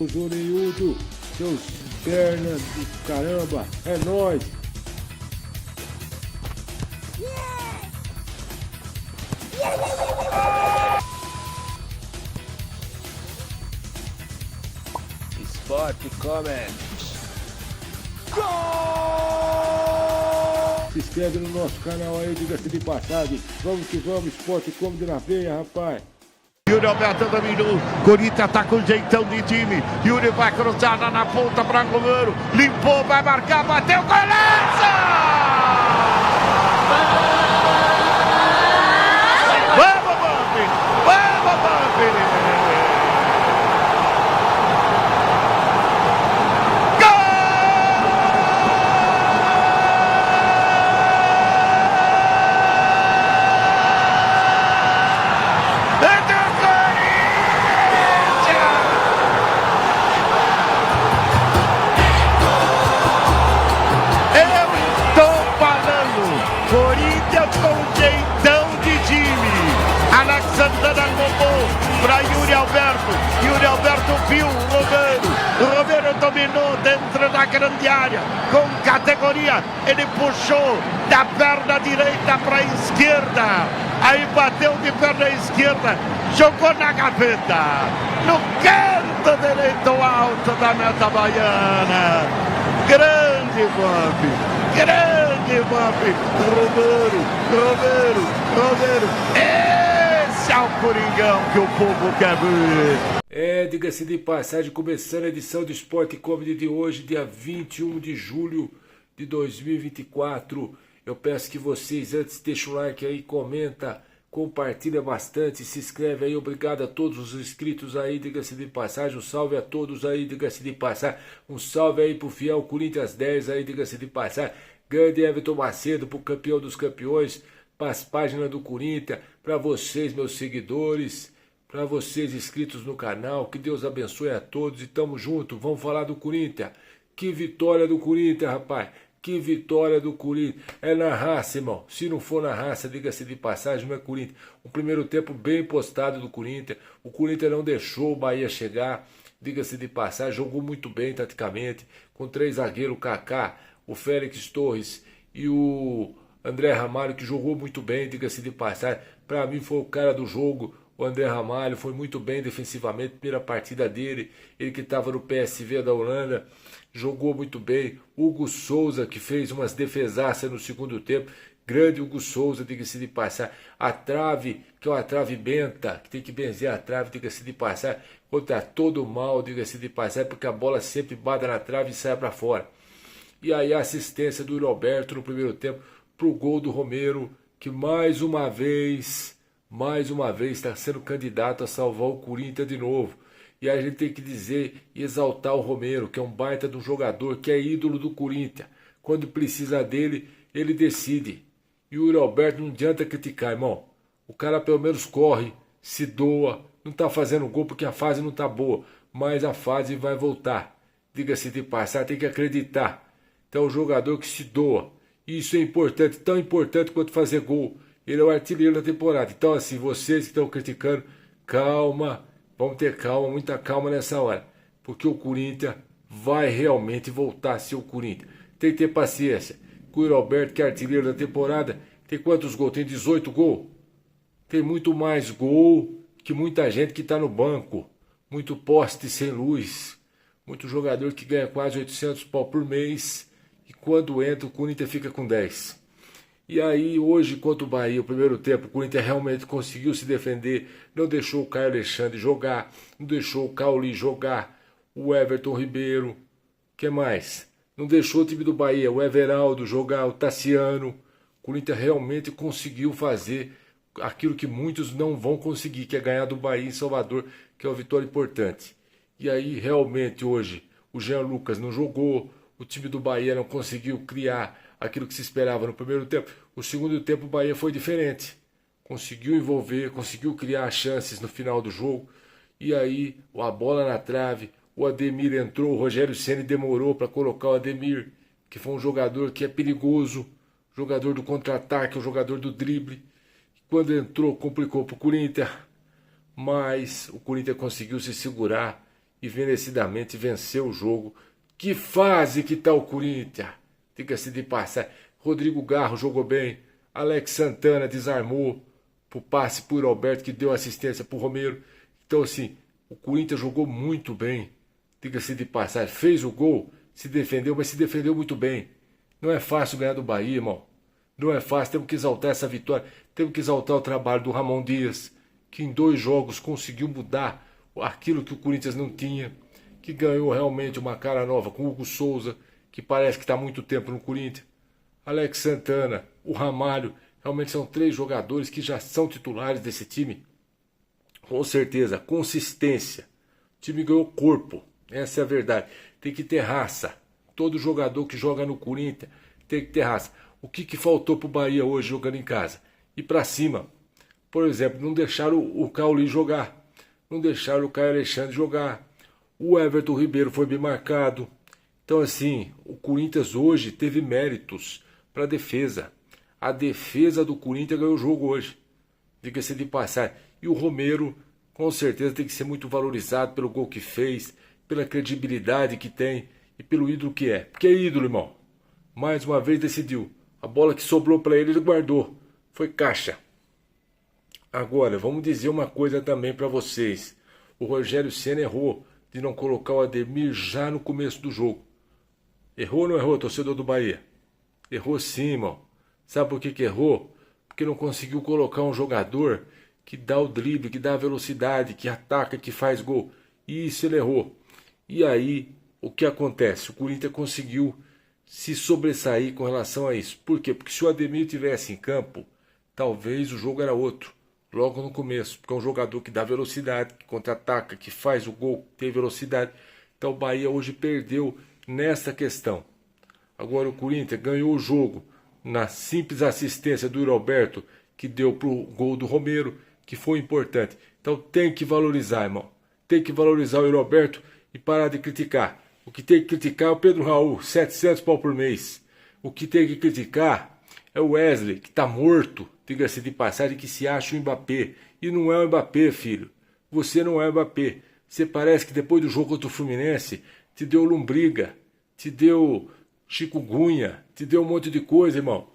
O Zonildo, seus perna do caramba, é nóis! Sport Comment. Se inscreve no nosso canal aí, diga-se de passagem. Vamos que vamos, esporte como na veia, rapaz. Yuri Alberto dominou, Corinthians tá com jeitão de time, Yuri vai cruzada na ponta para goleiro, limpou, vai marcar, bateu, golaço! Vamos, Bambi! Vamos, Bambi! Corinthians com jeitão de time. Alex Santana roubou para Yuri Alberto. Yuri Alberto viu o Romero dominou dentro da grande área. Com categoria, ele puxou da perna direita para a esquerda. Aí bateu de perna esquerda, jogou na gaveta. No canto direito alto da meta baiana. Grande golpe. Grande golpe, Romero, esse é o Coringão que o povo quer ver. Diga-se de passagem, começando a edição do Sport Comedy de hoje, dia 21 de julho de 2024. Eu peço que vocês, antes, deixem o like aí, comenta, compartilha bastante, se inscreve aí. Obrigado a todos os inscritos aí, diga-se de passagem. Um salve a todos aí, diga-se de passagem. Um salve aí pro fiel Corinthians 10 aí, diga-se de passagem. Grande Everton Macedo, pro campeão dos campeões, para as páginas do Corinthians, para vocês, meus seguidores, para vocês inscritos no canal. Que Deus abençoe a todos e tamo junto. Vamos falar do Corinthians. Que vitória do Corinthians, rapaz. Que vitória do Corinthians. É na raça, irmão. Se não for na raça, diga-se de passagem, não é Corinthians. Um primeiro tempo bem postado do Corinthians. O Corinthians não deixou o Bahia chegar. Diga-se de passagem, jogou muito bem taticamente. Com 3 zagueiros, o Kaká, o Félix Torres e o André Ramalho, que jogou muito bem, diga-se de passagem. Para mim foi o cara do jogo. O André Ramalho foi muito bem defensivamente, primeira partida dele. Ele que estava no PSV da Holanda, jogou muito bem. Hugo Souza, que fez umas defesaças no segundo tempo. Grande Hugo Souza, diga-se de passagem. A trave, que é uma trave benta, que tem que benzer a trave, diga-se de passagem. Contra todo mal, diga-se de passagem, porque a bola sempre bate na trave e sai para fora. E aí a assistência do Yuri Alberto no primeiro tempo pro gol do Romero, que mais uma vez está sendo candidato a salvar o Corinthians de novo. E aí a gente tem que dizer e exaltar o Romero, que é um baita de um jogador, que é ídolo do Corinthians. Quando precisa dele, ele decide. E o Yuri Alberto não adianta criticar, irmão. O cara pelo menos corre, se doa, não está fazendo gol porque a fase não está boa, mas a fase vai voltar. Diga-se de passar, tem que acreditar. Então é um jogador que se doa. E isso é importante, tão importante quanto fazer gol. Ele é o artilheiro da temporada. Então assim, vocês que estão criticando, calma, vamos ter calma, muita calma nessa hora. Porque o Corinthians vai realmente voltar a ser o Corinthians. Tem que ter paciência. O Yuri Alberto, que é artilheiro da temporada, tem quantos gols? Tem 18 gols? Tem muito mais gol que muita gente que está no banco. Muito poste sem luz. Muito jogador que ganha quase 800 pau por mês. E quando entra, o Corinthians fica com 10. E aí, hoje, contra o Bahia, o primeiro tempo, o Corinthians realmente conseguiu se defender. Não deixou o Caio Alexandre jogar. Não deixou o Cauli jogar. O Everton Ribeiro. O que mais? Não deixou o time do Bahia, o Everaldo jogar, o Tassiano. O Corinthians realmente conseguiu fazer aquilo que muitos não vão conseguir, que é ganhar do Bahia em Salvador, que é uma vitória importante. E aí, realmente, hoje, o Jean Lucas não jogou. O time do Bahia não conseguiu criar aquilo que se esperava no primeiro tempo. O segundo tempo o Bahia foi diferente. Conseguiu envolver, conseguiu criar chances no final do jogo. E aí a bola na trave, o Ademir entrou, o Rogério Ceni demorou para colocar o Ademir, que foi um jogador que é perigoso, jogador do contra-ataque, um jogador do drible. Quando entrou, complicou para o Corinthians, mas o Corinthians conseguiu se segurar e merecidamente venceu o jogo. Que fase que tá o Corinthians! Diga-se de passar. Rodrigo Garro jogou bem. Alex Santana desarmou pro passe pro Roberto, que deu assistência pro Romero. Então, assim, o Corinthians jogou muito bem. Diga-se de passar. Fez o gol, se defendeu, mas se defendeu muito bem. Não é fácil ganhar do Bahia, irmão. Não é fácil. Temos que exaltar essa vitória. Temos que exaltar o trabalho do Ramon Dias, que em 2 jogos conseguiu mudar aquilo que o Corinthians não tinha, que ganhou realmente uma cara nova com o Hugo Souza, que parece que está há muito tempo no Corinthians. Alex Santana, o Ramalho, realmente são 3 jogadores que já são titulares desse time. Com certeza, consistência. O time ganhou corpo, essa é a verdade. Tem que ter raça. Todo jogador que joga no Corinthians tem que ter raça. O que faltou pro Bahia hoje jogando em casa? Ir pra cima. Por exemplo, não deixaram o Cauli jogar. Não deixaram o Caio Alexandre jogar. O Everton Ribeiro foi bem marcado. Então, assim, o Corinthians hoje teve méritos para a defesa. A defesa do Corinthians ganhou o jogo hoje. Diga-se de passagem. E o Romero, com certeza, tem que ser muito valorizado pelo gol que fez, pela credibilidade que tem e pelo ídolo que é. Porque é ídolo, irmão. Mais uma vez decidiu. A bola que sobrou para ele guardou. Foi caixa. Agora, vamos dizer uma coisa também para vocês. O Rogério Ceni errou de não colocar o Ademir já no começo do jogo. Errou ou não errou, torcedor do Bahia? Errou sim, irmão. Sabe por que errou? Porque não conseguiu colocar um jogador que dá o drible, que dá a velocidade, que ataca, que faz gol. E isso ele errou. E aí, o que acontece? O Corinthians conseguiu se sobressair com relação a isso. Por quê? Porque se o Ademir tivesse em campo, talvez o jogo era outro. Logo no começo, porque é um jogador que dá velocidade, que contra-ataca, que faz o gol, tem velocidade. Então o Bahia hoje perdeu nessa questão. Agora o Corinthians ganhou o jogo na simples assistência do Roberto, que deu pro gol do Romero, que foi importante. Então tem que valorizar, irmão. Tem que valorizar o Roberto e parar de criticar. O que tem que criticar é o Pedro Raul, 700 pau por mês. O que tem que criticar é o Wesley, que está morto, diga-se de passagem, que se acha o Mbappé. E não é o Mbappé, filho. Você não é o Mbappé. Você parece que depois do jogo contra o Fluminense, te deu lombriga, te deu chikungunya, te deu um monte de coisa, irmão.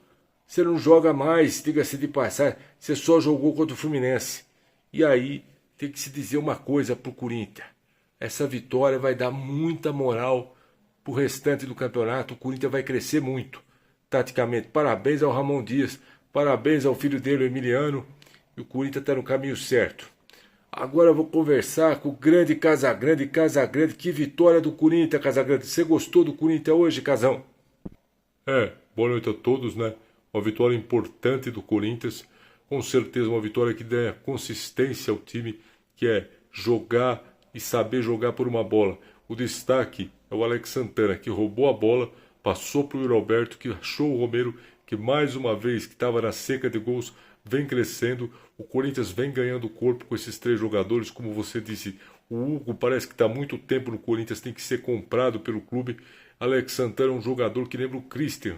Você não joga mais, diga-se de passagem, você só jogou contra o Fluminense. E aí tem que se dizer uma coisa pro Corinthians. Essa vitória vai dar muita moral pro restante do campeonato. O Corinthians vai crescer muito, taticamente. Parabéns ao Ramon Dias, parabéns ao filho dele, o Emiliano. E o Corinthians está no caminho certo. Agora eu vou conversar com o grande Casagrande. Casagrande, que vitória do Corinthians, Casagrande. Você gostou do Corinthians hoje, Casão? Boa noite a todos, né? Uma vitória importante do Corinthians. Com certeza uma vitória que dá consistência ao time, que é jogar e saber jogar por uma bola. O destaque é o Alex Santana, que roubou a bola, passou para o Roberto, que achou o Romero, que mais uma vez, que estava na seca de gols, vem crescendo. O Corinthians vem ganhando corpo com esses 3 jogadores. Como você disse, o Hugo parece que está há muito tempo no Corinthians, tem que ser comprado pelo clube. Alex Santana é um jogador que lembra o Christian,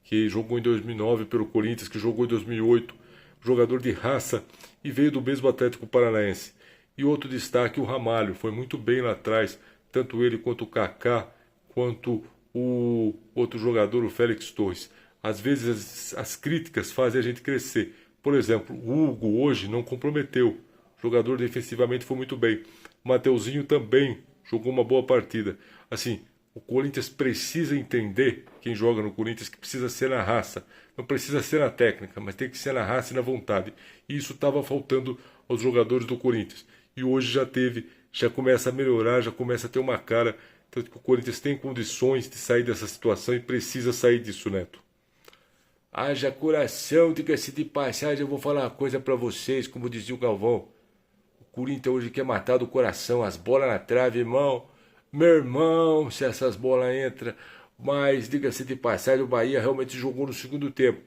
que jogou em 2009 pelo Corinthians, que jogou em 2008. Jogador de raça e veio do mesmo Atlético Paranaense. E outro destaque, o Ramalho, foi muito bem lá atrás, tanto ele quanto o Kaká, quanto o outro jogador, o Félix Torres. Às vezes as críticas fazem a gente crescer. Por exemplo, o Hugo hoje não comprometeu. O jogador defensivamente foi muito bem. O Mateuzinho também jogou uma boa partida. Assim, o Corinthians precisa entender, quem joga no Corinthians, que precisa ser na raça. Não precisa ser na técnica, mas tem que ser na raça e na vontade. E isso estava faltando aos jogadores do Corinthians. E hoje já começa a melhorar, já começa a ter uma cara. Tanto que o Corinthians tem condições de sair dessa situação e precisa sair disso, Neto. Haja coração, diga-se de passagem, eu vou falar uma coisa pra vocês, como dizia o Galvão. O Corinthians hoje quer matar do coração, as bolas na trave, irmão. Meu irmão, se essas bolas entram. Mas, diga-se de passagem, o Bahia realmente jogou no segundo tempo.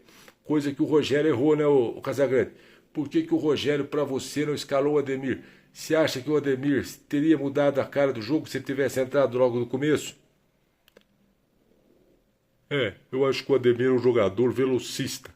Coisa que o Rogério errou, né, o Casagrande? Por que o Rogério, pra você, não escalou o Ademir? Você acha que o Ademir teria mudado a cara do jogo se ele tivesse entrado logo no começo? Eu acho que o Ademir é um jogador velocista,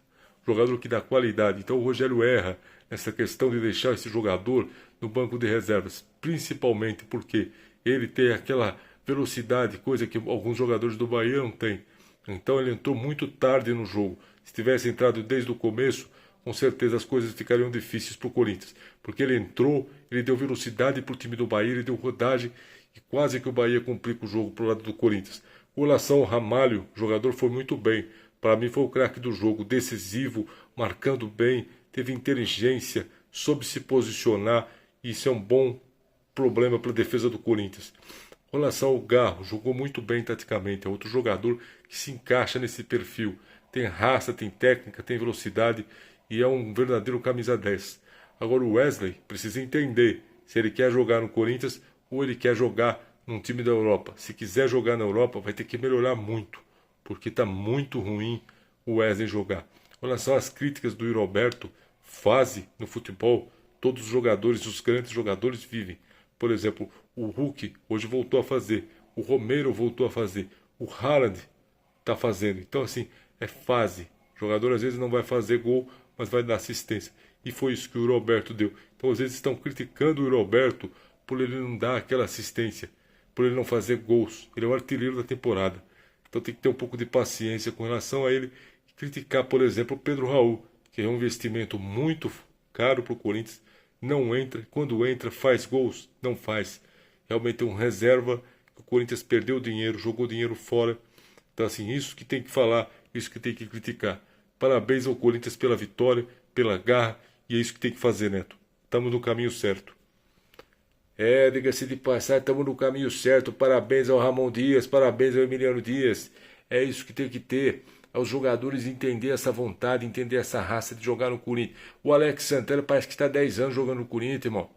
jogador que dá qualidade. Então o Rogério erra nessa questão de deixar esse jogador no banco de reservas, principalmente porque Ele tem aquela velocidade, coisa que alguns jogadores do Bahia não têm. Então ele entrou muito tarde no jogo. Se tivesse entrado desde o começo, com certeza as coisas ficariam difíceis para o Corinthians. Porque ele entrou, ele deu velocidade para o time do Bahia, ele deu rodagem e quase que o Bahia complica o jogo para o lado do Corinthians. Com relação ao Ramalho, o jogador foi muito bem. Para mim foi o craque do jogo, decisivo, marcando bem, teve inteligência, soube se posicionar. E isso é um bom problema para a defesa do Corinthians. Com relação ao Garro, jogou muito bem taticamente. É outro jogador que se encaixa nesse perfil. Tem raça, tem técnica, tem velocidade e é um verdadeiro camisa 10. Agora o Wesley precisa entender se ele quer jogar no Corinthians ou ele quer jogar num time da Europa. Se quiser jogar na Europa, vai ter que melhorar muito, porque está muito ruim o Wesley jogar. Com relação às críticas do Yuri Alberto, fase no futebol, todos os jogadores, os grandes jogadores vivem. Por exemplo, o Hulk hoje voltou a fazer, o Romero voltou a fazer, o Haaland está fazendo. Então, assim, é fase. O jogador às vezes não vai fazer gol, mas vai dar assistência. E foi isso que o Yuri Alberto deu. Então, às vezes estão criticando o Yuri Alberto por ele não dar aquela assistência, por ele não fazer gols. Ele é o artilheiro da temporada. Então tem que ter um pouco de paciência com relação a ele. E criticar, por exemplo, o Pedro Raul, que é um investimento muito caro para o Corinthians. Não entra, quando entra faz gols, não faz. Realmente é um reserva, que o Corinthians perdeu dinheiro, jogou dinheiro fora. Então assim, isso que tem que falar, isso que tem que criticar. Parabéns ao Corinthians pela vitória, pela garra, e é isso que tem que fazer, Neto. Estamos no caminho certo. Diga-se de passagem, estamos no caminho certo. Parabéns ao Ramon Dias, parabéns ao Emiliano Dias. É isso que tem que ter. Aos jogadores entender essa vontade, entender essa raça de jogar no Corinthians. O Alex Santana parece que está 10 anos jogando no Corinthians, irmão.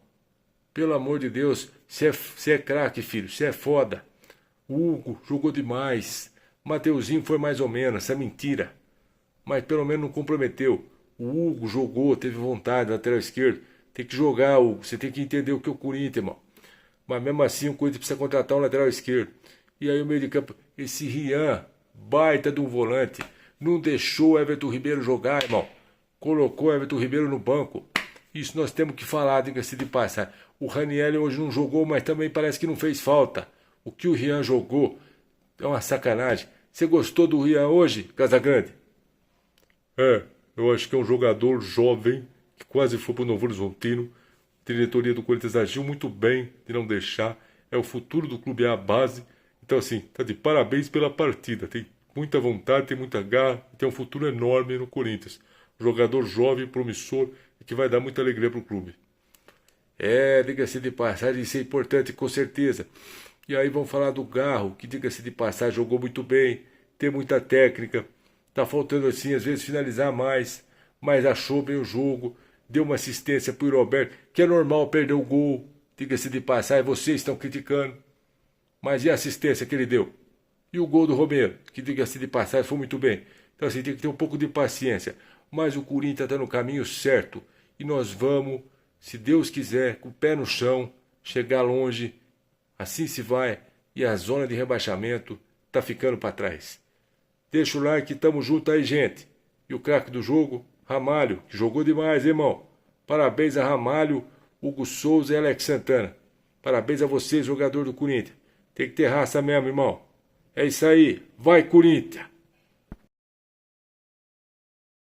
Pelo amor de Deus, você é craque, filho, você é foda. O Hugo jogou demais. Mateuzinho foi mais ou menos, é mentira. Mas pelo menos não comprometeu. O Hugo jogou, teve vontade, lateral esquerdo. Tem que jogar, Hugo. Você tem que entender o que é o Corinthians, irmão. Mas mesmo assim o Corinthians precisa contratar um lateral esquerdo. E aí o meio de campo, esse Rian, baita de um volante, não deixou o Everton Ribeiro jogar, irmão. Colocou o Everton Ribeiro no banco. Isso nós temos que falar, diga-se de passagem. O Raniel hoje não jogou, mas também parece que não fez falta. O que o Rian jogou é uma sacanagem. Você gostou do Rian hoje, Casagrande? Eu acho que é um jogador jovem, que quase foi para o Novo Horizontino. A diretoria do Corinthians agiu muito bem de não deixar. É o futuro do clube, é a base. Então, assim, tá de parabéns pela partida. Tem muita vontade, tem muita garra, tem um futuro enorme no Corinthians. Um jogador jovem, promissor e que vai dar muita alegria para o clube. Diga-se de passagem, isso é importante, com certeza. E aí vamos falar do Garro, que, diga-se de passagem, jogou muito bem, tem muita técnica. Tá faltando, assim, às vezes finalizar mais, mas achou bem o jogo, deu uma assistência pro Roberto, que é normal perder o gol, diga-se de passagem, vocês estão criticando. Mas e a assistência que ele deu? E o gol do Romero, que, diga-se de passagem, foi muito bem. Então, assim, tem que ter um pouco de paciência. Mas o Corinthians está no caminho certo. E nós vamos, se Deus quiser, com o pé no chão, chegar longe. Assim se vai. E a zona de rebaixamento está ficando para trás. Deixa o like, tamo junto aí, gente. E o craque do jogo, Ramalho, que jogou demais, irmão. Parabéns a Ramalho, Hugo Souza e Alex Santana. Parabéns a vocês, jogador do Corinthians. Tem que ter raça mesmo, irmão. É isso aí. Vai, Corinthians!